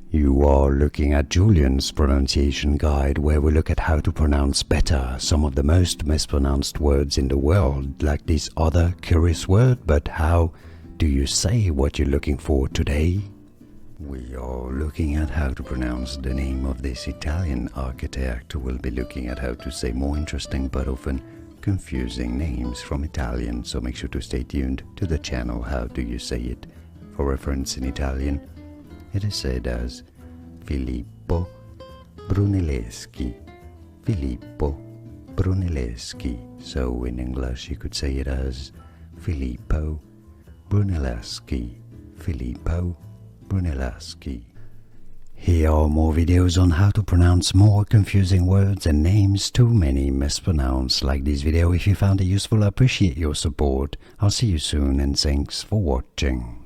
You are looking at Julian's pronunciation guide, where we look at how to pronounce better some of the most mispronounced words in the world, like this other curious word. But how do you say what you're looking for today? We are looking at how to pronounce the name of this Italian architect. We'll be looking at how to say more interesting but often confusing names from Italian, so make sure to stay tuned to the channel. How do you say it? For reference, in Italian, it is said as Filippo Brunelleschi. Filippo Brunelleschi. So in English you could say it as Filippo Brunelleschi. Filippo Brunelleschi. Here are more videos on how to pronounce more confusing words and names too many mispronounced. Like this video if you found it useful. I appreciate your support. I'll see you soon and thanks for watching.